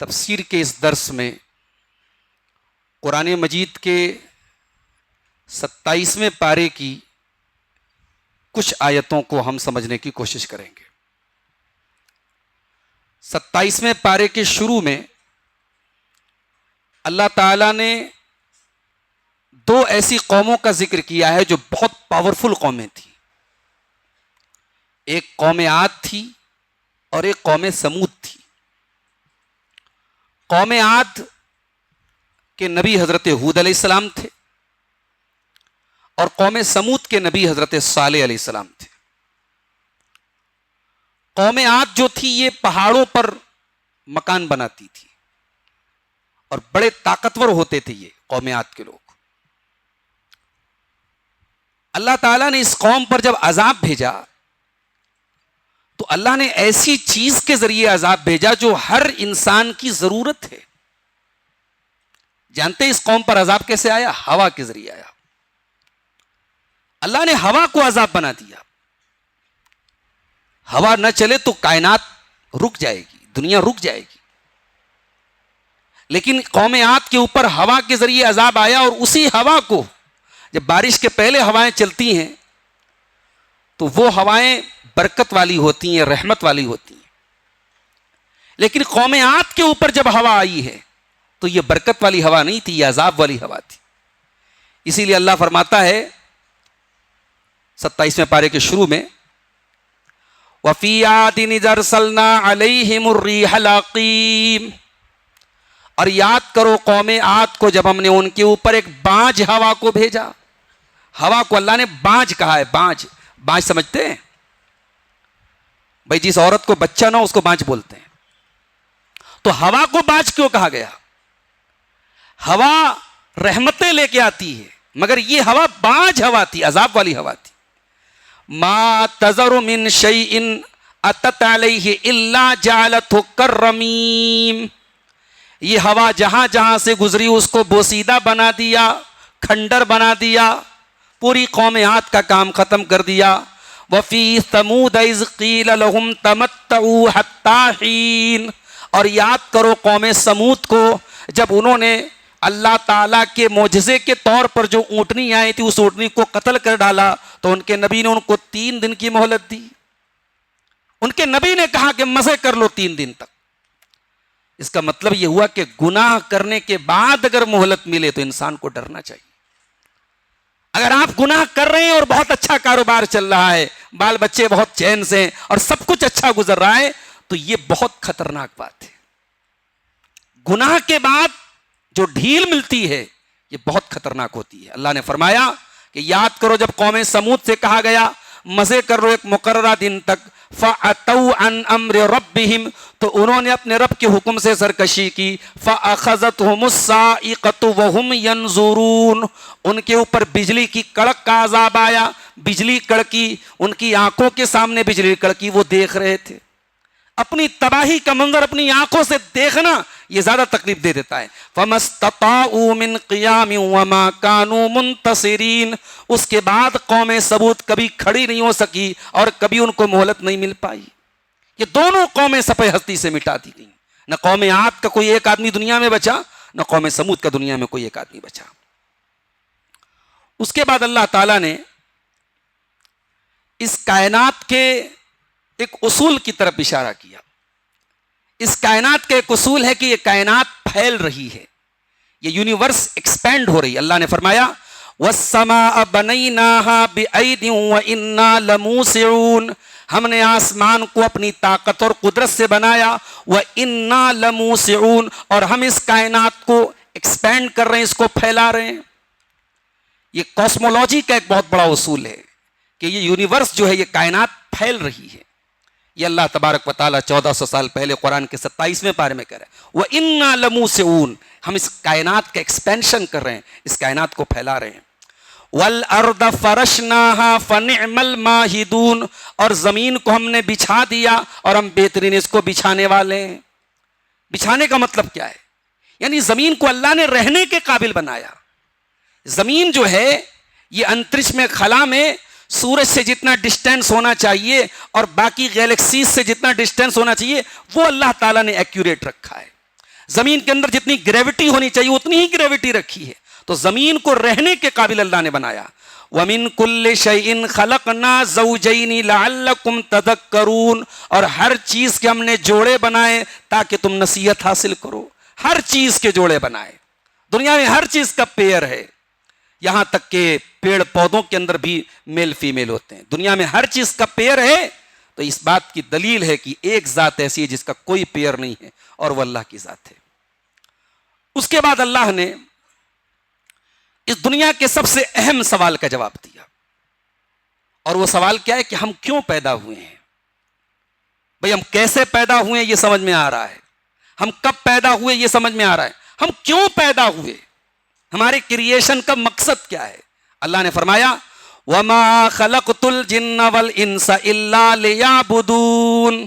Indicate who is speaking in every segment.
Speaker 1: تفسیر کے اس درس میں قرآن مجید کے 27ویں پارے کی کچھ آیتوں کو ہم سمجھنے کی کوشش کریں گے۔ 27ویں پارے کے شروع میں اللہ تعالیٰ نے دو ایسی قوموں کا ذکر کیا ہے جو بہت پاورفل قومیں تھیں۔ ایک قوم عاد تھی اور ایک قوم سمود تھی۔ قوم عاد کے نبی حضرت ہود علیہ السلام تھے اور قوم سمود کے نبی حضرت صالح علیہ السلام تھے۔ قوم عاد جو تھی یہ پہاڑوں پر مکان بناتی تھی اور بڑے طاقتور ہوتے تھے یہ قوم عاد کے لوگ۔ اللہ تعالیٰ نے اس قوم پر جب عذاب بھیجا تو اللہ نے ایسی چیز کے ذریعے عذاب بھیجا جو ہر انسان کی ضرورت ہے۔ جانتے ہیں اس قوم پر عذاب کیسے آیا؟ ہوا کے ذریعے آیا۔ اللہ نے ہوا کو عذاب بنا دیا۔ ہوا نہ چلے تو کائنات رک جائے گی، دنیا رک جائے گی، لیکن قوم عاد کے اوپر ہوا کے ذریعے عذاب آیا، اور اسی ہوا کو جب بارش کے پہلے ہوائیں چلتی ہیں تو وہ ہوائیں برکت والی ہوتی ہیں، رحمت والی ہوتی ہیں، لیکن قوم عاد کے اوپر جب ہوا آئی ہے تو یہ برکت والی ہوا نہیں تھی، یہ عذاب والی ہوا تھی۔ اسی لیے اللہ فرماتا ہے 27ویں پارے کے شروع میں وَفِي عَادٍ إِذْ أَرْسَلْنَا عَلَيْهِمُ الرِّيحَ الْعَقِيمَ، اور یاد کرو قوم عاد کو جب ہم نے ان کے اوپر ایک بانجھ ہوا کو بھیجا۔ ہوا کو اللہ نے بانجھ کہا ہے۔ بانجھ سمجھتے ہیں بھائی؟ جس عورت کو بچہ نہ ہو اس کو بانجھ بولتے ہیں۔ تو ہوا کو بانجھ کیوں کہا گیا؟ ہوا رحمتیں لے کے آتی ہے، مگر یہ ہوا بانجھ ہوا تھی، عذاب والی ہوا تھی۔ ما تذر من شیء اتت علیہ الا جعلتہ کالرمیم، یہ ہوا جہاں جہاں سے گزری اس کو بوسیدہ بنا دیا، کھنڈر بنا دیا، پوری قوم عاد کا کام ختم کر دیا۔ وفی ثمود اذ قیل لہم تمتعوا حتی حین، اور یاد کرو قوم سمود کو جب انہوں نے اللہ تعالیٰ کے معجزے کے طور پر جو اونٹنی آئی تھی اس اونٹنی کو قتل کر ڈالا تو ان کے نبی نے ان کو 3 دن کی مہلت دی۔ ان کے نبی نے کہا کہ مزے کر لو 3 دن تک۔ اس کا مطلب یہ ہوا کہ گناہ کرنے کے بعد اگر مہلت ملے تو انسان کو ڈرنا چاہیے۔ اگر آپ گناہ کر رہے ہیں اور بہت اچھا کاروبار چل رہا ہے، بال بچے بہت چین سے ہیں اور سب کچھ اچھا گزر رہا ہے، تو یہ بہت خطرناک بات ہے۔ گناہ کے بعد جو ڈھیل ملتی ہے یہ بہت خطرناک ہوتی ہے۔ اللہ نے فرمایا کہ یاد کرو جب قوم سمود سے کہا گیا مزے کر لو ایک مقررہ دن تک، فَأَتَوْا عَنْ أَمْرِ رَبِّهِمْ، تو انہوں نے اپنے رب کے حکم سے سرکشی کی، فَأَخَذَتْهُمُ الصَّاعِقَةُ وَهُمْ يَنْظُرُونَ، ان کے اوپر بجلی کی کڑک کا عذاب آیا۔ بجلی کڑکی، ان کی آنکھوں کے سامنے بجلی کڑکی، وہ دیکھ رہے تھے۔ اپنی تباہی کا منظر اپنی آنکھوں سے دیکھنا یہ زیادہ تکلیف دے دیتا ہے۔ فَمَا اسْتَطَاعُوا مِنْ قِيَامٍ وَمَا كَانُوا مُنْتَصِرِينَ، اس کے بعد قوم سمود کبھی کھڑی نہیں ہو سکی اور کبھی ان کو مہلت نہیں مل پائی۔ یہ دونوں قومیں صفحہ ہستی سے مٹا دی گئیں۔ نہ قوم عاد کا کوئی ایک آدمی دنیا میں بچا، نہ قوم سمود کا دنیا میں کوئی ایک آدمی بچا۔ اس کے بعد اللہ تعالیٰ نے اس کائنات کے ایک اصول کی طرف اشارہ کیا۔ اس کائنات کا ایک اصول ہے کہ یہ کائنات پھیل رہی ہے، یہ یونیورس ایکسپینڈ ہو رہی ہے۔ اللہ نے فرمایا وَالسَّمَاءَ بَنَيْنَاهَا بِأَيْدٍ وَإِنَّا لَمُوسِعُونَ، ہم نے آسمان کو اپنی طاقت اور قدرت سے بنایا، وَإِنَّا لَمُوسِعُونَ، اور ہم اس کائنات کو ایکسپینڈ کر رہے ہیں، اس کو پھیلا رہے ہیں۔ یہ کاسمولوجی کا ایک بہت بڑا اصول ہے کہ یہ یونیورس جو ہے یہ کائنات پھیل رہی ہے۔ یہ اللہ تبارک و تعالیٰ 1400 سال پہلے قرآن کے 27ویں پارے میں کہہ رہے ہیں وَإِنَّا لَمُوسِعُونَ، ہم اس کائنات کا ایکسپینشن کر رہے ہیں، اس کائنات کو پھیلا رہے ہیں۔ وَالْأَرْضَ فَرَشْنَاهَا فَنِعْمَ الْمَاهِدُونَ، اور زمین کو ہم نے بچھا دیا اور ہم بہترین اس کو بچھانے والے ہیں۔ بچھانے کا مطلب کیا ہے؟ یعنی زمین کو اللہ نے رہنے کے قابل بنایا۔ زمین جو ہے یہ انترکش میں خلا میں سورج سے جتنا ڈسٹینس ہونا چاہیے اور باقی گیلیکسیز سے جتنا ڈسٹینس ہونا چاہیے وہ اللہ تعالیٰ نے ایکوریٹ رکھا ہے۔ زمین کے اندر جتنی گریوٹی ہونی چاہیے اتنی ہی گریوٹی رکھی ہے، تو زمین کو رہنے کے قابل اللہ نے بنایا. وَمِن كُلِّ شَيْءٍ خَلَقْنَا زَوْجَيْنِ لَعَلَّكُمْ تَذَكَّرُونَ، اور ہر چیز کے ہم نے جوڑے بنائے تاکہ تم نصیحت حاصل کرو. ہر چیز کے جوڑے بنائے. دنیا میں ہر چیز کا پیئر ہے، یہاں تک کہ پیڑ پودوں کے اندر بھی میل فیمیل ہوتے ہیں. دنیا میں ہر چیز کا پیئر ہے، تو اس بات کی دلیل ہے کہ ایک ذات ایسی ہے جس کا کوئی پیئر نہیں ہے، اور وہ اللہ کی ذات ہے. اس کے بعد اللہ نے اس دنیا کے سب سے اہم سوال کا جواب دیا، اور وہ سوال کیا ہے کہ ہم کیوں پیدا ہوئے ہیں. بھئی ہم کیسے پیدا ہوئے یہ سمجھ میں آ رہا ہے، ہم کب پیدا ہوئے یہ سمجھ میں آ رہا ہے، ہم کیوں پیدا ہوئے، ہمارے کریشن کا مقصد کیا ہے. اللہ نے فرمایا وَمَا خَلَقْتُ الْجِنَّ وَالْإِنسَ إِلَّا لِيَعْبُدُونَ،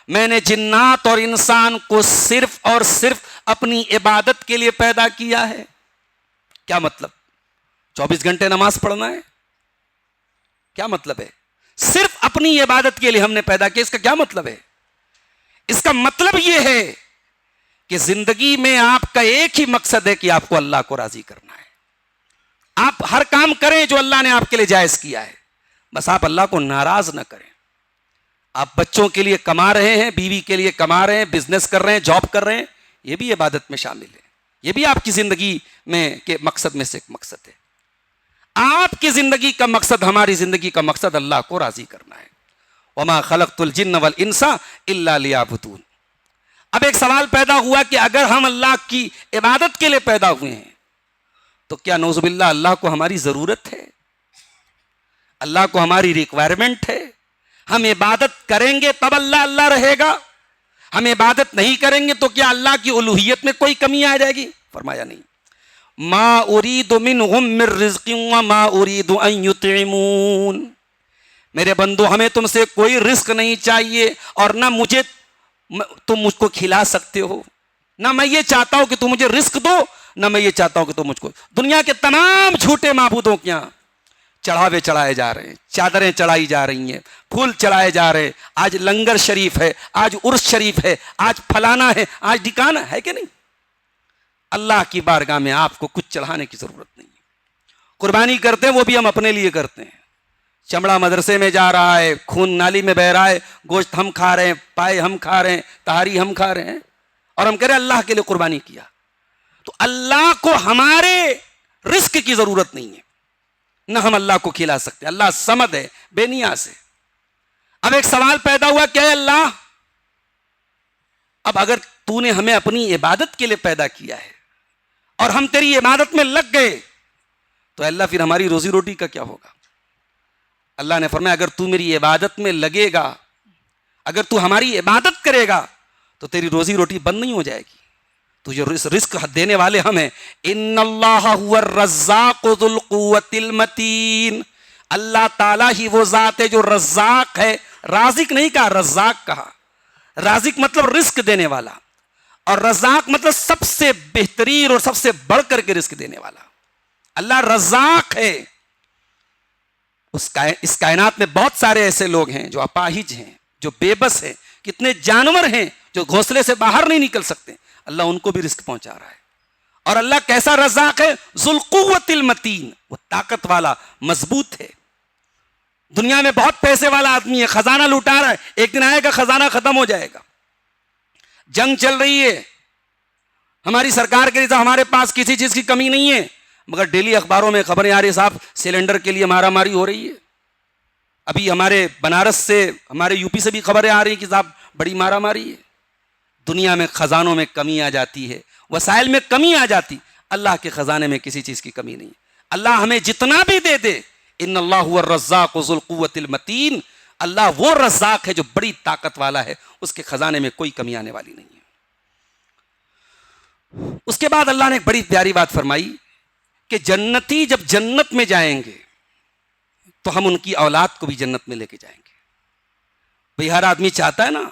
Speaker 1: میں نے جنات اور انسان کو صرف اور صرف اپنی عبادت کے لیے پیدا کیا ہے. کیا مطلب؟ 24 گھنٹے نماز پڑھنا ہے؟ کیا مطلب ہے؟ صرف اپنی عبادت کے لیے ہم نے پیدا کیا، اس کا کیا مطلب ہے؟ اس کا مطلب یہ ہے کہ زندگی میں آپ کا ایک ہی مقصد ہے کہ آپ کو اللہ کو راضی کرنا ہے. آپ ہر کام کریں جو اللہ نے آپ کے لیے جائز کیا ہے، بس آپ اللہ کو ناراض نہ کریں. آپ بچوں کے لیے کما رہے ہیں، بیوی کے لیے کما رہے ہیں، بزنس کر رہے ہیں، جاب کر رہے ہیں، یہ بھی عبادت میں شامل ہے. یہ بھی آپ کی زندگی میں کے مقصد میں سے ایک مقصد ہے. آپ کی زندگی کا مقصد، ہماری زندگی کا مقصد اللہ کو راضی کرنا ہے. وَمَا خَلَقْتُ الْجِنَّ وَالْإِنسَ إِلَّا لِيَعْبُدُونَ. اب ایک سوال پیدا ہوا کہ اگر ہم اللہ کی عبادت کے لیے پیدا ہوئے ہیں تو کیا نعوذ باللہ اللہ کو ہماری ضرورت ہے، اللہ کو ہماری ریکوائرمنٹ ہے؟ ہم عبادت کریں گے تب اللہ اللہ رہے گا، ہم عبادت نہیں کریں گے تو کیا اللہ کی الوہیت میں کوئی کمی آ جائے گی؟ فرمایا نہیں. ما اريد منهم من رزق وما اريد ان يطعمون. میرے بندو ہمیں تم سے کوئی رزق نہیں چاہیے، اور نہ تم مجھ کو کھلا سکتے ہو. نہ میں یہ چاہتا ہوں کہ تم مجھے رزق دو، نہ میں یہ چاہتا ہوں کہ تم مجھ کو. دنیا کے تمام جھوٹے معبودوں کے یہاں چڑھاوے چڑھائے جا رہے ہیں، چادریں چڑھائی جا رہی ہیں، پھول چڑھائے جا رہے ہیں. آج لنگر شریف ہے، آج عرس شریف ہے، آج فلانا ہے، آج ڈھکانا ہے کہ نہیں. اللہ کی بارگاہ میں آپ کو کچھ چڑھانے کی ضرورت نہیں ہے. قربانی کرتے ہیں وہ بھی ہم اپنے لیے کرتے ہیں. چمڑا مدرسے میں جا رہا ہے، خون نالی میں بہ رہا ہے، گوشت ہم کھا رہے ہیں، پائے ہم کھا رہے ہیں، تہاری ہم کھا رہے ہیں، اور ہم کہہ رہے ہیں اللہ کے لیے قربانی کیا. تو اللہ کو ہمارے رزق کی ضرورت نہیں ہے، نہ ہم اللہ کو کھلا سکتے. اللہ صمد ہے، بے نیاز ہے. اب ایک سوال پیدا ہوا کہ اے اللہ، اب اگر تو نے ہمیں اپنی عبادت کے لیے پیدا کیا ہے اور ہم تیری عبادت میں لگ گئے تو اللہ پھر ہماری روزی روٹی کا کیا ہوگا؟ اللہ نے فرمایا اگر تو میری عبادت میں لگے گا، اگر تو ہماری عبادت کرے گا تو تیری روزی روٹی بند نہیں ہو جائے گی. تجھے رزق دینے والے ہم ہیں. ان اللہ هو الرزاق ذو القوۃ المتین. اللہ تعالیٰ ہی وہ ذات ہے جو رزاق ہے. رازق نہیں کہا، رزاق کہا. رازق مطلب رزق دینے والا، اور رزاق مطلب سب سے بہترین اور سب سے بڑھ کر کے رزق دینے والا. اللہ رزاق ہے. اس کائنات میں بہت سارے ایسے لوگ ہیں جو اپاہج ہیں، جو بے بس ہیں، کتنے جانور ہیں جو گھونسلے سے باہر نہیں نکل سکتے. اللہ ان کو بھی رزق پہنچا رہا ہے. اور اللہ کیسا رزاق ہے؟ ذو القوۃ المتین. وہ طاقت والا، مضبوط ہے. دنیا میں بہت پیسے والا آدمی ہے، خزانہ لوٹا رہا ہے، ایک دن آئے گا خزانہ ختم ہو جائے گا. جنگ چل رہی ہے، ہماری سرکار کے لیے ہمارے پاس کسی چیز کی کمی نہیں ہے، مگر ڈیلی اخباروں میں خبریں آ رہی صاحب سلنڈر کے لیے مارا ماری ہو رہی ہے. ابھی ہمارے بنارس سے، ہمارے یو پی سے بھی خبریں آ رہی ہیں کہ صاحب بڑی مارا ماری ہے. دنیا میں خزانوں میں کمی آ جاتی ہے، وسائل میں کمی آ جاتی. اللہ کے خزانے میں کسی چیز کی کمی نہیں. اللہ ہمیں جتنا بھی دے دے، ان اللہ هو الرزاق ذو القوۃ المتین. اللہ وہ رزاق ہے جو بڑی طاقت والا ہے، اس کے خزانے میں کوئی کمی آنے والی نہیں ہے. اس کے بعد اللہ نے ایک بڑی پیاری بات فرمائی کہ جنتی جب جنت میں جائیں گے تو ہم ان کی اولاد کو بھی جنت میں لے کے جائیں گے. بھئی ہر آدمی چاہتا ہے نا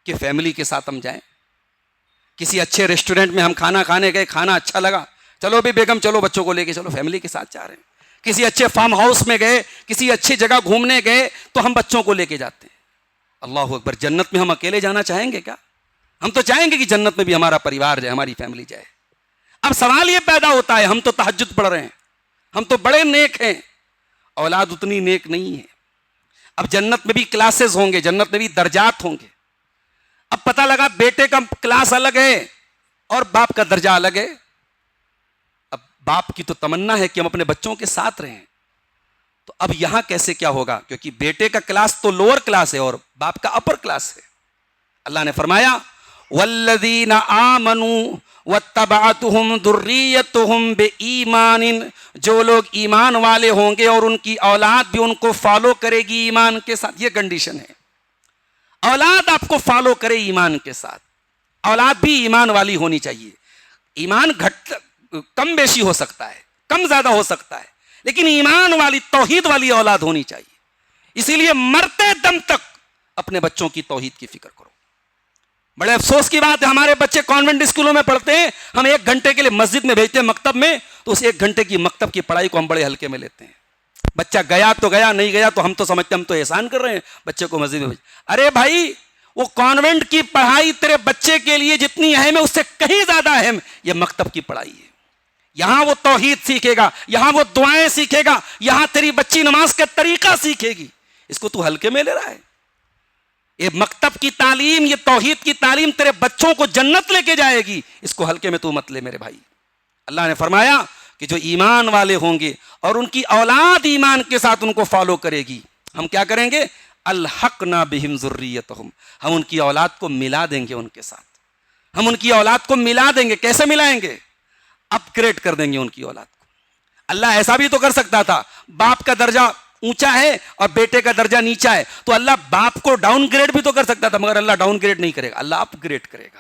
Speaker 1: کہ فیملی کے ساتھ ہم جائیں. کسی اچھے ریسٹورنٹ میں ہم کھانا کھانے گئے، کھانا اچھا لگا، چلو بھی بیگم چلو بچوں کو لے کے چلو، فیملی کے ساتھ جا رہے ہیں. کسی اچھے فارم ہاؤس میں گئے، کسی اچھی جگہ گھومنے گئے تو ہم بچوں کو لے کے جاتے ہیں. اللہ اکبر. جنت میں ہم اکیلے جانا چاہیں گے کیا؟ ہم تو چاہیں گے کہ جنت میں بھی ہمارا پریوار جائے, ہماری فیملی جائے. اب سوال یہ پیدا ہوتا ہے, ہم تو تہجد پڑھ رہے ہیں, ہم تو بڑے نیک ہیں, اولاد اتنی نیک نہیں ہے. اب جنت میں بھی کلاسز ہوں گے, جنت میں بھی درجات ہوں گے. اب پتہ لگا بیٹے کا کلاس الگ ہے اور باپ کا درجہ الگ ہے. اب باپ کی تو تمنا ہے کہ ہم اپنے بچوں کے ساتھ رہیں, تو اب یہاں کیسے کیا ہوگا, کیونکہ بیٹے کا کلاس تو لوور کلاس ہے اور باپ کا اپر کلاس ہے. اللہ نے فرمایا والذین آمنوا واتبعتهم ذریتهم بایمان, جو لوگ ایمان والے ہوں گے اور ان کی اولاد بھی ان کو فالو کرے گی ایمان کے ساتھ. یہ کنڈیشن ہے, اولاد آپ کو فالو کرے ایمان کے ساتھ. اولاد بھی ایمان والی ہونی چاہیے. ایمان کم بیشی ہو سکتا ہے, کم زیادہ ہو سکتا ہے, لیکن ایمان والی توحید والی اولاد ہونی چاہیے. اسی لیے مرتے دم تک اپنے بچوں کی توحید کی فکر کرو. بڑے افسوس کی بات ہے, ہمارے بچے کانوینٹ اسکولوں میں پڑھتے ہیں, ہم 1 گھنٹے کے لیے مسجد میں بھیجتے ہیں مکتب میں, تو اس 1 گھنٹے کی مکتب کی پڑھائی کو ہم بڑے ہلکے میں لیتے ہیں. بچہ گیا تو گیا, نہیں گیا تو ہم تو سمجھتے ہم تو احسان کر رہے ہیں بچے کو مسجد میں بھیج. ارے بھائی, وہ کانوینٹ کی پڑھائی تیرے بچے کے لیے جتنی اہم ہے اس سے کہیں زیادہ اہم یہ مکتب کی پڑھائی ہے. یہاں وہ توحید سیکھے گا, یہاں وہ دعائیں سیکھے گا, یہاں تیری بچی نماز کا طریقہ سیکھے گی. اس کو تو ہلکے میں لے رہا ہے. یہ مکتب کی تعلیم, یہ توحید کی تعلیم تیرے بچوں کو جنت لے کے جائے گی, اس کو ہلکے میں تو مت لے میرے بھائی. اللہ نے فرمایا کہ جو ایمان والے ہوں گے اور ان کی اولاد ایمان کے ساتھ ان کو فالو کرے گی, ہم کیا کریں گے, الحقنا بہم ذریتہم, ہم ان کی اولاد کو ملا دیں گے ان کے ساتھ. ہم ان کی اولاد کو ملا دیں گے. کیسے ملائیں گے, اپ گریڈ کر دیں گے ان کی اولاد کو. اللہ ایسا بھی تو کر سکتا تھا, باپ کا درجہ اونچا ہے اور بیٹے کا درجہ نیچا ہے, تو اللہ باپ کو ڈاؤن گریڈ بھی تو کر سکتا تھا, مگر اللہ ڈاؤن گریڈ نہیں کرے گا, اللہ اپ گریڈ کرے گا.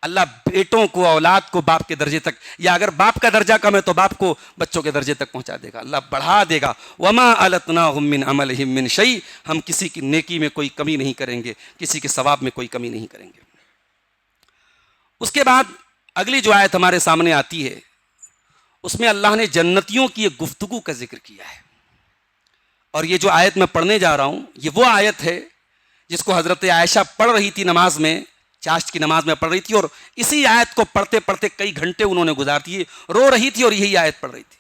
Speaker 1: اللہ بیٹوں کو, اولاد کو باپ کے درجے تک, یا اگر باپ کا درجہ کم ہے تو باپ کو بچوں کے درجے تک پہنچا دے گا, اللہ بڑھا دے گا. وما التناہم من عملہم من شیء, ہم کسی کی نیکی میں کوئی کمی نہیں کریں گے, کسی کے ثواب میں کوئی کمی نہیں کریں گے. اس کے بعد اگلی جو آیت ہمارے سامنے آتی ہے, اس میں اللہ نے جنتیوں کی ایک گفتگو کا ذکر کیا ہے. اور یہ جو آیت میں پڑھنے جا رہا ہوں, یہ وہ آیت ہے جس کو حضرت عائشہ پڑھ رہی تھی نماز میں, چاشت کی نماز میں پڑھ رہی تھی, اور اسی آیت کو پڑھتے پڑھتے کئی گھنٹے انہوں نے گزار دیے, رو رہی تھی اور یہی آیت پڑھ رہی تھی.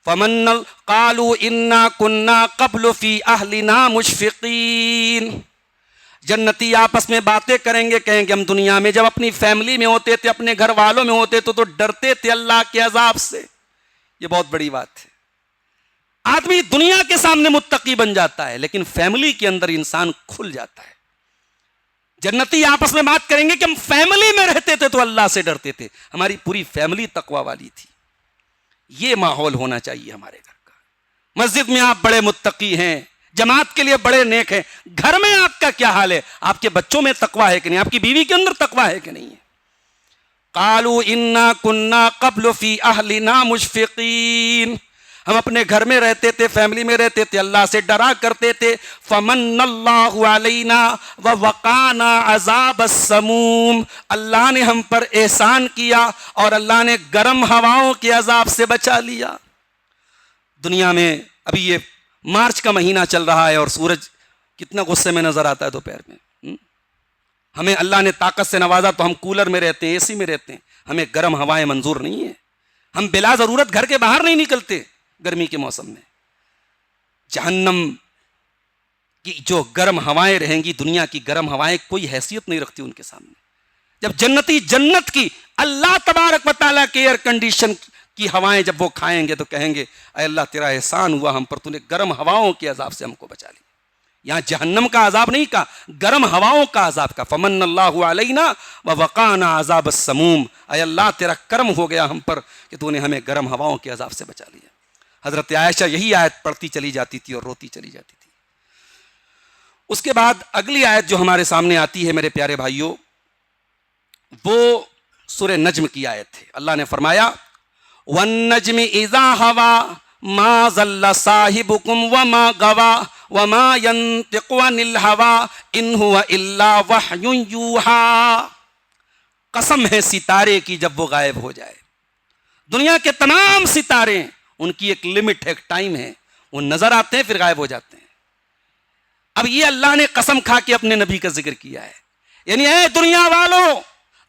Speaker 1: فمن قالوا انا كنا قبل في اهلنا مشفقین, جنتی آپس میں باتیں کریں گے, کہیں گے ہم دنیا میں جب اپنی فیملی میں ہوتے تھے, اپنے گھر والوں میں ہوتے تو ڈرتے تھے اللہ کے عذاب سے. یہ بہت بڑی بات ہے. آدمی دنیا کے سامنے متقی بن جاتا ہے, لیکن فیملی کے اندر انسان کھل جاتا ہے. جنتی آپس میں بات کریں گے کہ ہم فیملی میں رہتے تھے تو اللہ سے ڈرتے تھے, ہماری پوری فیملی تقوی والی تھی. یہ ماحول ہونا چاہیے ہمارے گھر کا. مسجد میں آپ بڑے متقی ہیں, جماعت کے لیے بڑے نیک ہیں, گھر میں آپ کا کیا حال ہے, آپ کے بچوں میں تقوی ہے کہ نہیں, آپ کی بیوی کے اندر تقوی ہے کہ نہیں ہے. قالوا انا كنا قبل في اهلنا مشفقین, ہم اپنے گھر میں رہتے تھے, فیملی میں رہتے تھے, اللہ سے ڈرا کرتے تھے. فمن اللہ علینا ووقانا عذاب السموم, اللہ نے ہم پر احسان کیا اور اللہ نے گرم ہواؤں کے عذاب سے بچا لیا. دنیا میں ابھی یہ مارچ کا مہینہ چل رہا ہے اور سورج کتنا غصے میں نظر آتا ہے دوپہر میں. ہمیں اللہ نے طاقت سے نوازا تو ہم کولر میں رہتے ہیں, اے سی میں رہتے ہیں, ہمیں گرم ہوائیں منظور نہیں ہیں. ہم بلا ضرورت گھر کے باہر نہیں نکلتے گرمی کے موسم میں. جہنم کی جو گرم ہوائیں رہیں گی, دنیا کی گرم ہوائیں کوئی حیثیت نہیں رکھتی ان کے سامنے. جب جنتی جنت کی اللہ تبارک و تعالیٰ کے ایئر کنڈیشن کی ہوائیں جب وہ کھائیں گے تو کہیں گے اے اللہ تیرا احسان ہوا ہم پر, تو نے گرم ہواؤں کے عذاب سے ہم کو بچا لیا. یہاں جہنم کا عذاب نہیں کہا, گرم ہواؤں کا عذاب کا. فمن اللہ علینا ووقانا عذاب السموم, اے اللہ تیرا کرم ہو گیا ہم پر کہ تو نے ہمیں گرم ہواؤں کے عذاب سے بچا لیا. حضرت عائشہ یہی آیت پڑھتی چلی جاتی تھی اور روتی چلی جاتی تھی. اس کے بعد اگلی آیت جو ہمارے سامنے آتی ہے میرے پیارے بھائیوں, وہ سورہ نجم کی آیت ہے. اللہ نے فرمایا والنجم اذا ہوا ما ضل صاحبکم وما غوا وما ينطق عن الهوى ان هو الا وحی یوحی. قسم ہے ستارے کی جب وہ غائب ہو جائے. دنیا کے تمام ستارے, ان کی ایک لمٹ ہے, ایک ٹائم ہے, وہ نظر آتے ہیں پھر غائب ہو جاتے ہیں. اب یہ اللہ نے قسم کھا کے اپنے نبی کا ذکر کیا ہے, یعنی اے دنیا والوں،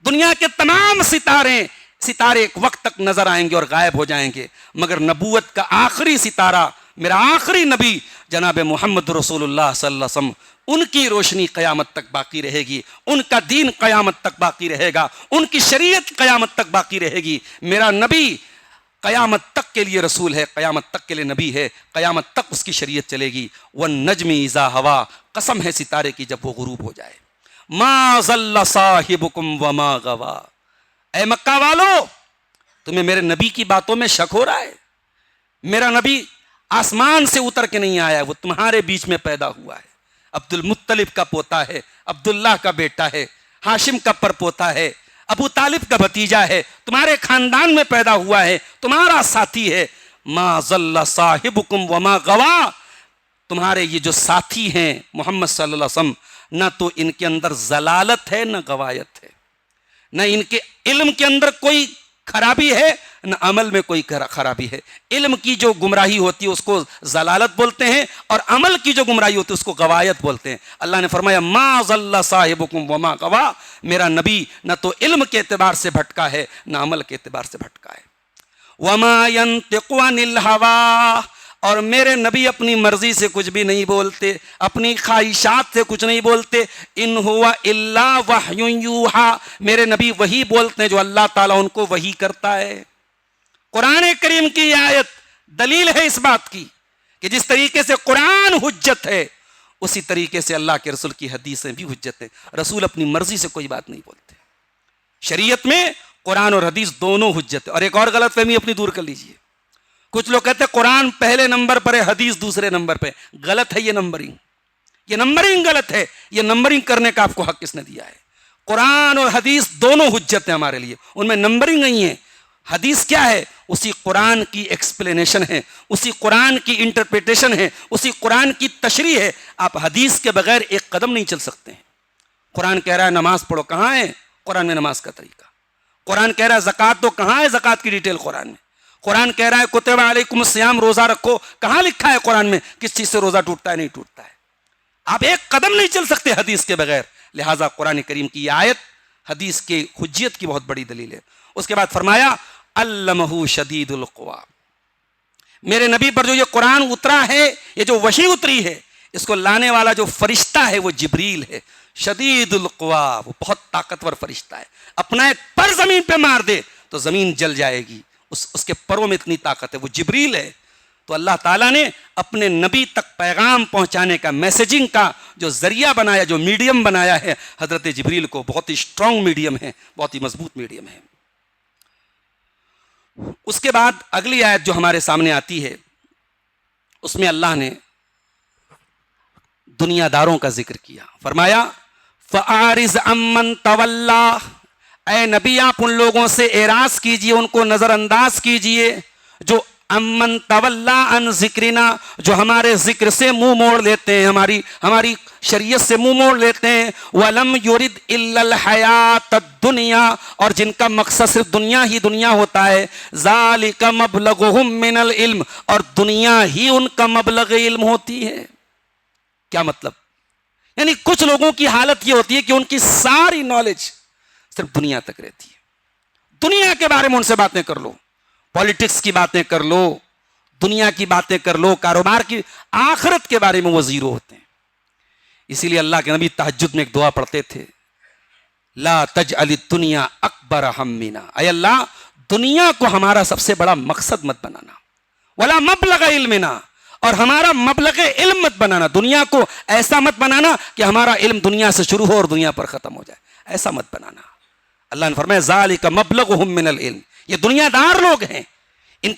Speaker 1: دنیا کے تمام ستارے ایک وقت تک نظر آئیں گے اور غائب ہو جائیں گے، مگر نبوت کا آخری ستارہ، میرا آخری نبی جناب محمد رسول اللہ صلی اللہ علیہ وسلم، ان کی روشنی قیامت تک باقی رہے گی، ان کا دین قیامت تک باقی رہے گا، ان کی شریعت قیامت تک باقی رہے گی۔ میرا نبی قیامت تک کے لیے رسول ہے، قیامت تک کے لیے نبی ہے، قیامت تک اس کی شریعت چلے گی۔ وَالنَّجْمِ اِذَا ہوا، قسم ہے ستارے کی جب وہ غروب ہو جائے۔ مَا ضَلَّ صَاحِبُكُمْ وَمَا غَوَا، اے مکہ والو، تمہیں میرے نبی کی باتوں میں شک ہو رہا ہے؟ میرا نبی آسمان سے اتر کے نہیں آیا ہے، وہ تمہارے بیچ میں پیدا ہوا ہے، عبد المطلب کا پوتا ہے، عبداللہ کا بیٹا ہے، ہاشم کا پرپوتا ہے، ابو طالب کا بھتیجا ہے، تمہارے خاندان میں پیدا ہوا ہے، تمہارا ساتھی ہے۔ ما ضل صاحبکم وما غوا، تمہارے یہ جو ساتھی ہیں محمد صلی اللہ علیہ وسلم، نہ تو ان کے اندر ضلالت ہے نہ غوایت ہے، نہ ان کے علم کے اندر کوئی خرابی ہے نہ عمل میں کوئی خرابی ہے۔ علم کی جو گمراہی ہوتی ہے اس کو ضلالت بولتے ہیں، اور عمل کی جو گمراہی ہوتی ہے اس کو غوایت بولتے ہیں۔ اللہ نے فرمایا ما ضل صاحبکم وما غوا، میرا نبی نہ تو علم کے اعتبار سے بھٹکا ہے نہ عمل کے اعتبار سے بھٹکا ہے۔ وما ينطق عن الهوى، اور میرے نبی اپنی مرضی سے کچھ بھی نہیں بولتے، اپنی خواہشات سے کچھ نہیں بولتے۔ ان ہوا الا وحی یوحا، میرے نبی وہی بولتے ہیں جو اللہ تعالیٰ ان کو وحی کرتا ہے۔ قرآن کریم کی یہ آیت دلیل ہے اس بات کی کہ جس طریقے سے قرآن حجت ہے، اسی طریقے سے اللہ کے رسول کی حدیثیں بھی حجت ہے۔ رسول اپنی مرضی سے کوئی بات نہیں بولتے۔ شریعت میں قرآن اور حدیث دونوں حجت ہے۔ اور ایک اور غلط فہمی اپنی دور کر لیجئے، کچھ لوگ کہتے ہیں قرآن پہلے نمبر پر ہے، حدیث دوسرے نمبر پہ۔ غلط ہے یہ نمبرنگ، یہ نمبرنگ غلط ہے۔ یہ نمبرنگ کرنے کا آپ کو حق کس نے دیا ہے؟ قرآن اور حدیث دونوں حجت ہیں ہمارے لیے، ان میں نمبرنگ نہیں ہے۔ حدیث کیا ہے؟ اسی قرآن کی ایکسپلینیشن ہے، اسی قرآن کی انٹرپریٹیشن ہے، اسی قرآن کی تشریح ہے۔ آپ حدیث کے بغیر ایک قدم نہیں چل سکتے ہیں۔ قرآن کہہ رہا ہے نماز پڑھو، کہاں ہے قرآن میں نماز کا طریقہ؟ قرآن کہہ رہا ہے زکوٰۃ دو، کہاں ہے زکوٰۃ کی ڈیٹیل قرآن میں؟ قرآن کہہ رہا ہے کتب علیکم الصیام، روزہ رکھو، کہاں لکھا ہے قرآن میں کس چیز سے روزہ ٹوٹتا ہے نہیں ٹوٹتا ہے؟ آپ ایک قدم نہیں چل سکتے حدیث کے بغیر۔ لہٰذا قرآن کریم کی یہ آیت حدیث کی حجیت کی بہت بڑی دلیل ہے۔ اس کے بعد فرمایا علمہ شدید القوا، میرے نبی پر جو یہ قرآن اترا ہے، یہ جو وحی اتری ہے، اس کو لانے والا جو فرشتہ ہے وہ جبریل ہے۔ شدید القوا، وہ بہت طاقتور فرشتہ ہے، اپنا ایک پر زمین پہ مار دے تو زمین جل جائے گی، اس کے پروں میں اتنی طاقت ہے، وہ جبریل ہے۔ تو اللہ تعالیٰ نے اپنے نبی تک پیغام پہنچانے کا، میسیجنگ کا جو ذریعہ بنایا، جو میڈیم بنایا ہے حضرت جبریل کو، بہت ہی اسٹرانگ میڈیم ہے، بہت ہی مضبوط میڈیم ہے۔ اس کے بعد اگلی آیت جو ہمارے سامنے آتی ہے، اس میں اللہ نے دنیا داروں کا ذکر کیا۔ فرمایا فَأَعْرِضْ عَمَّنْ تَوَلَّىٰ، اے نبی آپ ان لوگوں سے اعراض کیجئے، ان کو نظر انداز کیجئے جو امن طوّا عن ذکرنا، جو ہمارے ذکر سے منہ موڑ لیتے ہیں، ہماری شریعت سے منہ موڑ لیتے ہیں۔ وَلَمْ يُرِدْ إِلَّا الْحَيَاةَ الدُّنْيَا، اور جن کا مقصد صرف دنیا ہی دنیا ہوتا ہے۔ ذَلِكَ مَبْلَغُهُم مِّنَ الْعِلْمِ، اور دنیا ہی ان کا مبلغ علم ہوتی ہے۔ کیا مطلب؟ یعنی کچھ لوگوں کی حالت یہ ہوتی ہے کہ ان کی ساری نالج صرف دنیا تک رہتی ہے۔ دنیا کے بارے میں ان سے باتیں کر لو، پالیٹکس کی باتیں کر لو، دنیا کی باتیں کر لو، کاروبار کی، آخرت کے بارے میں وہ زیرو ہوتے ہیں۔ اسی لیے اللہ کے نبی تہجد میں ایک دعا پڑھتے تھے، لا تجعل الدنیا اکبر ہمنا، اے اللہ دنیا کو ہمارا سب سے بڑا مقصد مت بنانا، ولا مبلغ علمنا، اور ہمارا مبلغ علم مت بنانا، دنیا کو ایسا مت بنانا کہ ہمارا علم دنیا سے شروع ہو اور دنیا پر ختم ہو جائے، ایسا مت بنانا۔ اللہ نے فرمایا ذالک مبلغہم من العلم، یہ دنیا دار لوگ ہیں، ان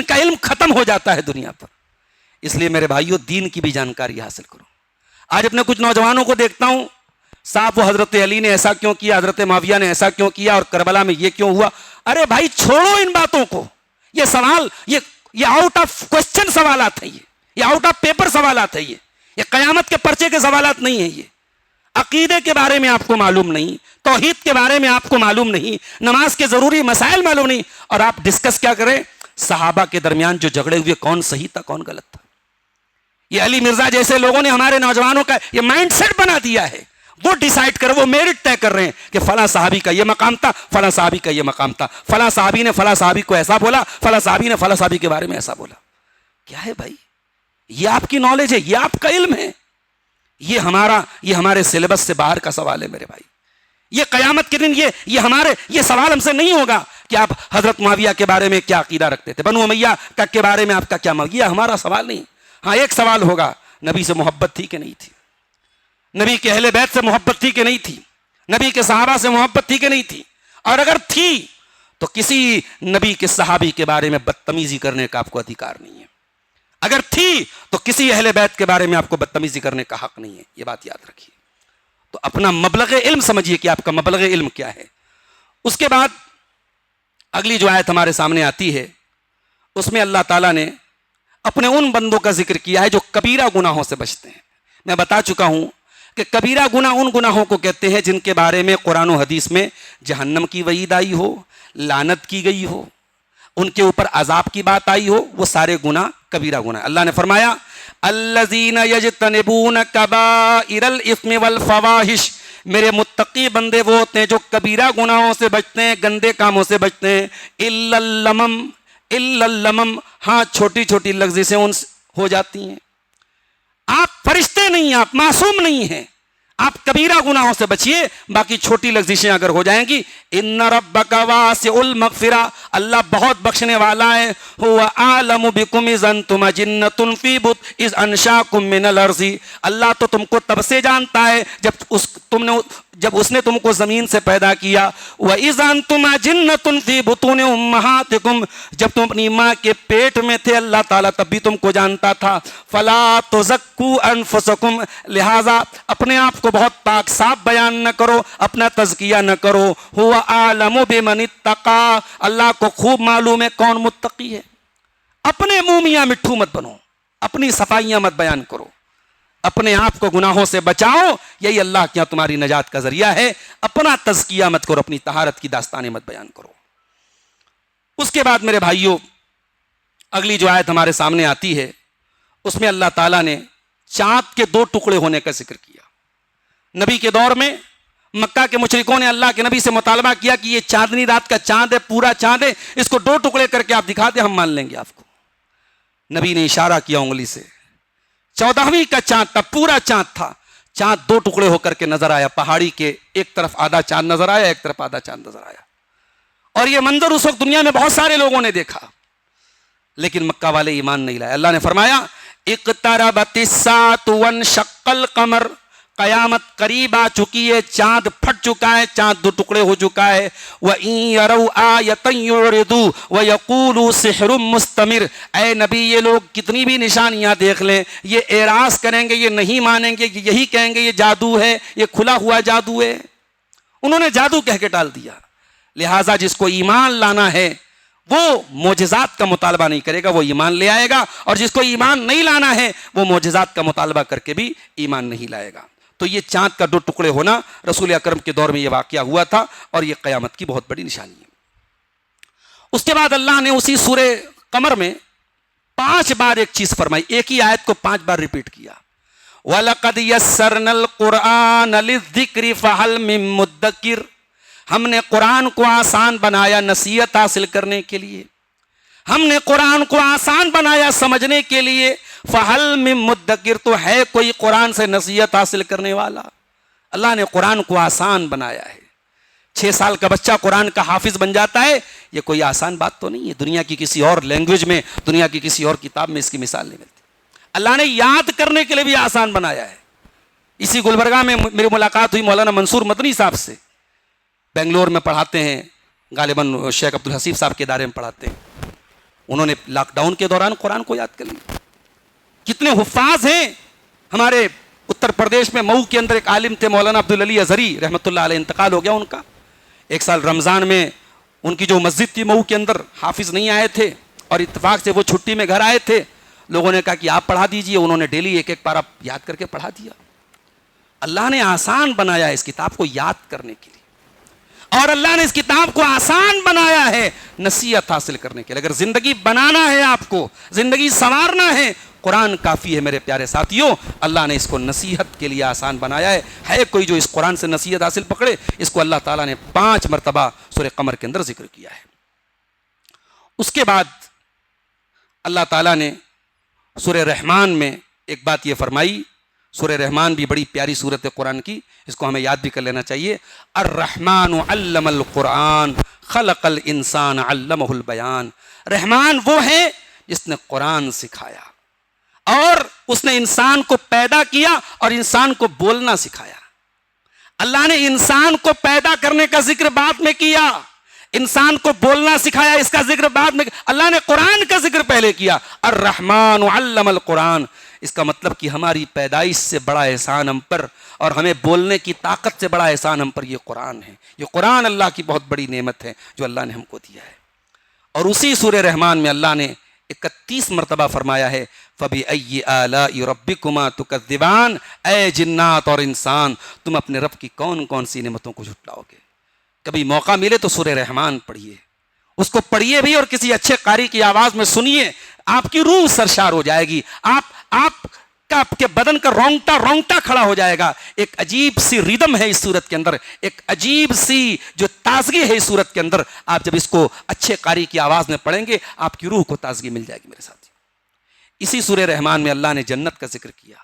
Speaker 1: کا علم ختم ہو جاتا ہے دنیا پر۔ اس لیے میرے بھائیوں دین کی بھی جانکاری حاصل کرو۔ آج اپنے کچھ نوجوانوں کو دیکھتا ہوں، صاحب وہ حضرت علی نے ایسا کیوں کیا، حضرت معاویہ نے ایسا کیوں کیا، اور کربلا میں یہ کیوں ہوا۔ ارے بھائی چھوڑو ان باتوں کو، یہ سوال یہ آؤٹ آف کوسچن سوالات ہیں، یہ آؤٹ آف پیپر سوالات ہیں، یہ قیامت کے پرچے کے سوالات نہیں ہیں۔ یہ عقیدے کے بارے میں آپ کو معلوم نہیں، توحید کے بارے میں آپ کو معلوم نہیں، نماز کے ضروری مسائل معلوم نہیں، اور آپ ڈسکس کیا کریں؟ صحابہ کے درمیان جو جھگڑے ہوئے کون صحیح تھا کون غلط تھا۔ یہ علی مرزا جیسے لوگوں نے ہمارے نوجوانوں کا یہ مائنڈ سیٹ بنا دیا ہے، وہ ڈیسائیڈ کر، وہ میرٹ طے کر رہے ہیں کہ فلاں صحابی کا یہ مقام تھا، فلاں صحابی کا یہ مقام تھا، فلاں صحابی نے فلاں صحابی کو ایسا بولا، فلاں صحابی نے فلاں صحابی کے بارے میں ایسا بولا. کیا ہے بھائی؟ یہ آپ کی نالج ہے، یہ آپ کا علم ہے. یہ ہمارے سلیبس سے باہر کا سوال ہے میرے بھائی. یہ قیامت کے دن یہ سوال ہم سے نہیں ہوگا کہ آپ حضرت معاویہ کے بارے میں کیا عقیدہ رکھتے تھے، بنو امیہ کے بارے میں آپ کا کیا یہ ہمارا سوال نہیں. ہاں ایک سوال ہوگا، نبی سے محبت تھی کہ نہیں تھی، نبی کے اہل بیت سے محبت تھی کہ نہیں تھی، نبی کے صحابہ سے محبت تھی کہ نہیں تھی، اور اگر تھی تو کسی نبی کے صحابی کے بارے میں بدتمیزی کرنے کا آپ کو ادھیکار نہیں ہے. اگر تھی تو کسی اہل بیت کے بارے میں آپ کو بدتمیزی کرنے کا حق نہیں ہے. یہ بات یاد رکھیے. تو اپنا مبلغ علم سمجھیے کہ آپ کا مبلغ علم کیا ہے. اس کے بعد اگلی جو آیت ہمارے سامنے آتی ہے اس میں اللہ تعالیٰ نے اپنے ان بندوں کا ذکر کیا ہے جو کبیرہ گناہوں سے بچتے ہیں. میں بتا چکا ہوں کہ کبیرہ گناہ ان گناہوں کو کہتے ہیں جن کے بارے میں قرآن و حدیث میں جہنم کی وعید آئی ہو، لعنت کی گئی ہو، ان کے اوپر عذاب کی بات آئی ہو، وہ سارے گناہ کبیرہ گناہ. اللہ نے فرمایا الذین یجتنبون کبائر الاثم والفواحش، میرے متقی بندے وہ ہوتے ہیں جو کبیرہ گناہوں سے بچتے ہیں، گندے کاموں سے بچتے ہیں. الا اللمم، ہاں چھوٹی چھوٹی لغزشیں ان سے ہو جاتی ہیں. آپ فرشتے نہیں، آپ معصوم نہیں ہیں، آپ کبیرہ گناہوں سے بچیے، باقی چھوٹی لغزشیں اگر ہو جائیں گی. ان ربک واسع المغفرہ، اللہ بہت بخشنے والا ہے. هو اعلم بکم اذ انتم جنۃ فی بطن اذ انشاکم من الارض، اللہ تو تم کو تب سے جانتا ہے جب اس نے تم کو زمین سے پیدا کیا. وَإِذْ أَنْتُمْ أَجِنَّةٌ فِي بُطُونِ أُمَّهَاتِكُمْ، جب تم اپنی ماں کے پیٹ میں تھے اللہ تعالیٰ تب بھی تم کو جانتا تھا. فَلَا تُزَكُّوا أَنفُسَكُمْ، لہٰذا اپنے آپ کو بہت پاک صاف بیان نہ کرو، اپنا تزکیہ نہ کرو. هُوَ أَعْلَمُ بِمَنِ اتَّقَىٰ، اللہ کو خوب معلوم ہے کون متقی ہے. اپنے منہ میاں مٹھو مت بنو، اپنی صفائیاں مت بیان کرو، اپنے آپ کو گناہوں سے بچاؤ، یہی اللہ کے یہاں تمہاری نجات کا ذریعہ ہے. اپنا تزکیہ مت کرو، اپنی طہارت کی داستانیں مت بیان کرو. اس کے بعد میرے بھائیوں اگلی جو آیت ہمارے سامنے آتی ہے اس میں اللہ تعالیٰ نے چاند کے 2 ٹکڑے ہونے کا ذکر کیا. نبی کے دور میں مکہ کے مشرکوں نے اللہ کے نبی سے مطالبہ کیا کہ یہ چاندنی رات کا چاند ہے، پورا چاند ہے، اس کو 2 ٹکڑے کر کے آپ دکھا دیں، ہم مان لیں گے آپ کو. نبی نے اشارہ کیا انگلی سے، 14ویں کا چاند تھا، پورا چاند تھا. چاند 2 ٹکڑے ہو کر کے نظر آیا. پہاڑی کے ایک طرف آدھا چاند نظر آیا، ایک طرف آدھا چاند نظر آیا. اور یہ منظر اس وقت دنیا میں بہت سارے لوگوں نے دیکھا، لیکن مکہ والے ایمان نہیں لائے. اللہ نے فرمایا اقتربت الساعۃ وانشق القمر، قیامت قریب آ چکی ہے، چاند پھٹ چکا ہے، چاند 2 ٹکڑے ہو چکا ہے. وَإِن يَرَوْا آیَةً يُعْرِضُوا وَيَقُولُوا سِحْرٌ مُسْتَمِرٌ، اے نبی یہ لوگ کتنی بھی نشانیاں دیکھ لیں یہ اعراض کریں گے، یہ نہیں مانیں گے، یہی کہیں گے یہ جادو ہے، یہ کھلا ہوا جادو ہے. انہوں نے جادو کہہ کے ٹال دیا. لہٰذا جس کو ایمان لانا ہے وہ معجزات کا مطالبہ نہیں کرے گا، وہ ایمان لے آئے گا. اور جس کو ایمان نہیں لانا ہے وہ معجزات کا مطالبہ کر کے بھی ایمان نہیں لائے گا. تو یہ چاند کا 2 ٹکڑے ہونا رسول اکرم کے دور میں یہ واقعہ ہوا تھا اور یہ قیامت کی بہت بڑی نشانی ہے. اس کے بعد اللہ نے اسی سورہ قمر میں 5 بار ایک چیز فرمائی، ایک ہی آیت کو 5 بار ریپیٹ کیا. وَلَقَدْ يَسَّرْنَا الْقُرْآنَ لِلذِّكْرِ فَهَلْ مِن مُدَّكِرٍ، ہم نے قرآن کو آسان بنایا نصیحت حاصل کرنے کے لیے، ہم نے قرآن کو آسان بنایا سمجھنے کے لیے. فَهَلْ مِن مُدَّكِرٍ، تو ہے کوئی قرآن سے نصیحت حاصل کرنے والا. اللہ نے قرآن کو آسان بنایا ہے. 6 سال کا بچہ قرآن کا حافظ بن جاتا ہے، یہ کوئی آسان بات تو نہیں ہے. دنیا کی کسی اور لینگویج میں، دنیا کی کسی اور کتاب میں اس کی مثال نہیں ملتی. اللہ نے یاد کرنے کے لیے بھی آسان بنایا ہے. اسی گلبرگہ میں میری ملاقات ہوئی مولانا منصور مدنی صاحب سے، بنگلور میں پڑھاتے ہیں، غالباً شیخ عبدالحسیب صاحب کے ادارے میں پڑھاتے ہیں. انہوں نے لاک ڈاؤن کے دوران قرآن کو یاد کر لیا. کتنے حفاظ ہیں ہمارے اتر پردیش میں. مئو کے اندر ایک عالم تھے مولانا عبدالعلی اظہری رحمۃ اللہ علیہ، انتقال ہو گیا ان کا. ایک سال رمضان میں ان کی جو مسجد تھی مئو کے اندر حافظ نہیں آئے تھے اور اتفاق سے وہ چھٹی میں گھر آئے تھے. لوگوں نے کہا کہ آپ پڑھا دیجئے. انہوں نے ڈیلی ایک ایک پارہ یاد کر کے پڑھا دیا. اللہ نے آسان بنایا ہے اس کتاب کو یاد کرنے کے لیے، اور اللہ نے اس کتاب کو آسان بنایا ہے نصیحت حاصل کرنے کے لیے. اگر زندگی بنانا ہے آپ کو, زندگی سنوارنا ہے, قرآن کافی ہے میرے پیارے ساتھیوں. اللہ نے اس کو نصیحت کے لیے آسان بنایا ہے. کوئی جو اس قرآن سے نصیحت حاصل پکڑے, اس کو اللہ تعالیٰ نے 5 مرتبہ سورہ قمر کے اندر ذکر کیا ہے. اس کے بعد اللہ تعالیٰ نے سورہ رحمان میں ایک بات یہ فرمائی. سورہ رحمان بھی بڑی پیاری سورت ہے قرآن کی, اس کو ہمیں یاد بھی کر لینا چاہیے. الرحمن علم القرآن خلق الانسان علمہ البیان. رحمان وہ ہے جس نے قرآن سکھایا اور اس نے انسان کو پیدا کیا اور انسان کو بولنا سکھایا. اللہ نے انسان کو پیدا کرنے کا ذکر بعد میں کیا, انسان کو بولنا سکھایا, اس کا ذکر بعد میں. اللہ نے قرآن کا ذکر پہلے کیا. الرحمن علم القرآن, اس کا مطلب کہ ہماری پیدائش سے بڑا احسان ہم پر اور ہمیں بولنے کی طاقت سے بڑا احسان ہم پر یہ قرآن ہے. یہ قرآن اللہ کی بہت بڑی نعمت ہے جو اللہ نے ہم کو دیا ہے. اور اسی سورہ رحمان میں اللہ نے 31 مرتبہ فرمایا ہے فَبِأَيِّ آلَاءِ رَبِّكُمَا تُكَذِّبَانِ. اے جنات اور انسان, تم اپنے رب کی کون کون سی نعمتوں کو جھٹلاؤ گے. کبھی موقع ملے تو سورہ رحمان پڑھیے, اس کو پڑھیے بھی اور کسی اچھے قاری کی آواز میں سنیے, آپ کی روح سرشار ہو جائے گی. آپ کے بدن کا رونگٹا کھڑا ہو جائے گا. ایک عجیب سی ریدم ہے اس سورت کے اندر, ایک عجیب سی جو تازگی ہے اس سورت کے اندر. آپ جب اس کو اچھے قاری کی آواز میں پڑھیں گے آپ کی روح کو تازگی مل جائے گی میرے ساتھ. اسی سورہ رحمان میں اللہ نے جنت کا ذکر کیا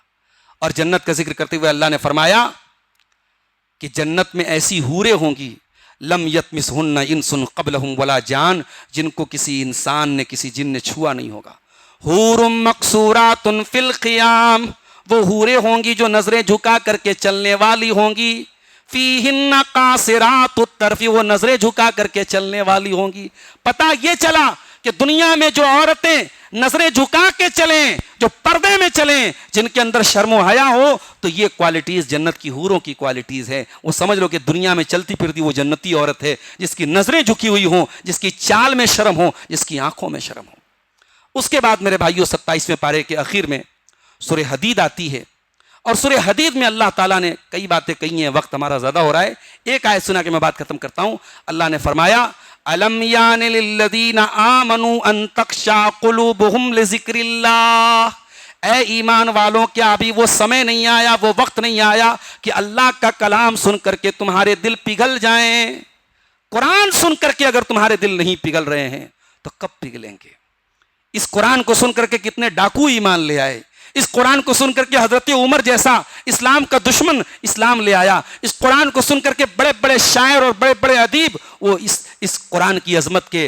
Speaker 1: اور جنت کا ذکر کرتے ہوئے اللہ نے فرمایا کہ جنت میں ایسی حوریں ہوں گی لم یطمثہن انس قبلہم ولا جان, جن کو کسی انسان نے کسی جن نے چھوا نہیں ہوگا. حور مقصورات فی الخیام, وہ حوریں ہوں گی جو نظریں جھکا کر کے چلنے والی ہوں گی. فیہن قاصرات الطرف, وہ نظریں جھکا کر کے چلنے والی ہوں گی. پتہ یہ چلا کہ دنیا میں جو عورتیں نظریں جھکا کے چلیں, جو پردے میں چلیں, جن کے اندر شرم و حیا ہو, تو یہ کوالٹیز جنت کی حوروں کی کوالٹیز ہے. وہ سمجھ لو کہ دنیا میں چلتی پھرتی وہ جنتی عورت ہے جس کی نظریں جھکی ہوئی ہوں, جس کی چال میں شرم ہو, جس کی آنکھوں میں شرم ہو. اس کے بعد میرے بھائیوں 27ویں پارے کے اخیر میں سورہ حدید آتی ہے اور سورہ حدید میں اللہ تعالیٰ نے کئی باتیں کہی ہیں. وقت ہمارا زیادہ ہو رہا ہے, ایک آیت سنا کے میں بات ختم کرتا ہوں. اللہ نے فرمایا الم یان للذین آمنوا ان تخشع قلوبہم لذکر اللہ. اے ایمان والوں, کیا ابھی وہ سمے نہیں آیا, وہ وقت نہیں آیا کہ اللہ کا کلام سن کر کے تمہارے دل پگھل جائیں. قرآن سن کر کے اگر تمہارے دل نہیں پگھل رہے ہیں تو کب پگھلیں گے؟ اس قرآن کو سن کر کے کتنے ڈاکو ایمان لے آئے, اس قرآن کو سن کر کے حضرت عمر جیسا اسلام کا دشمن اسلام لے آیا. اس قرآن کو سن کر کے بڑے بڑے شاعر اور بڑے بڑے ادیب وہ اس قرآن کی عظمت کے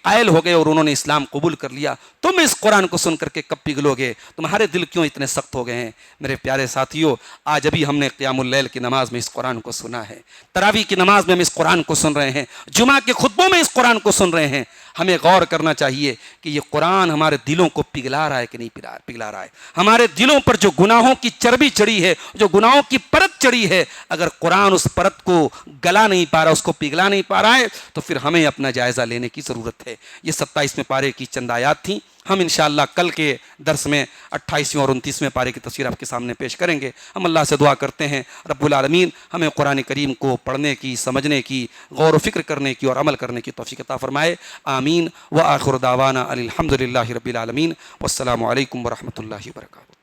Speaker 1: قائل ہو گئے اور انہوں نے اسلام قبول کر لیا. تم اس قرآن کو سن کر کے کب پگھلو گے؟ تمہارے دل کیوں اتنے سخت ہو گئے ہیں؟ میرے پیارے ساتھیوں, آج ابھی ہم نے قیام اللیل کی نماز میں اس قرآن کو سنا ہے, تراویح کی نماز میں ہم اس قرآن کو سن رہے ہیں, جمعہ کے خطبوں میں اس قرآن کو سن رہے ہیں. ہمیں غور کرنا چاہیے کہ یہ قرآن ہمارے دلوں کو پگھلا رہا ہے کہ نہیں پگھلا رہا ہے. ہمارے دلوں پر جو گناہوں کی چربی چڑھی ہے, جو گناہوں کی پرت چڑھی ہے, اگر قرآن اس پرت کو گلا نہیں پا رہا, اس کو پگھلا نہیں پا رہا ہے, تو پھر ہمیں اپنا جائزہ لینے کی ضرورت ہے. یہ 27ویں پارے کی چند آیات تھیں. ہم انشاءاللہ کل کے درس میں 28ویں اور 29ویں پارے کی تفسیر آپ کے سامنے پیش کریں گے. ہم اللہ سے دعا کرتے ہیں رب العالمین ہمیں قرآن کریم کو پڑھنے کی, سمجھنے کی, غور و فکر کرنے کی اور عمل کرنے کی توفیق عطا فرمائے. آمین. وآخر دعوانا الحمد للہ رب العالمین. والسلام علیکم ورحمۃ اللہ وبرکاتہ.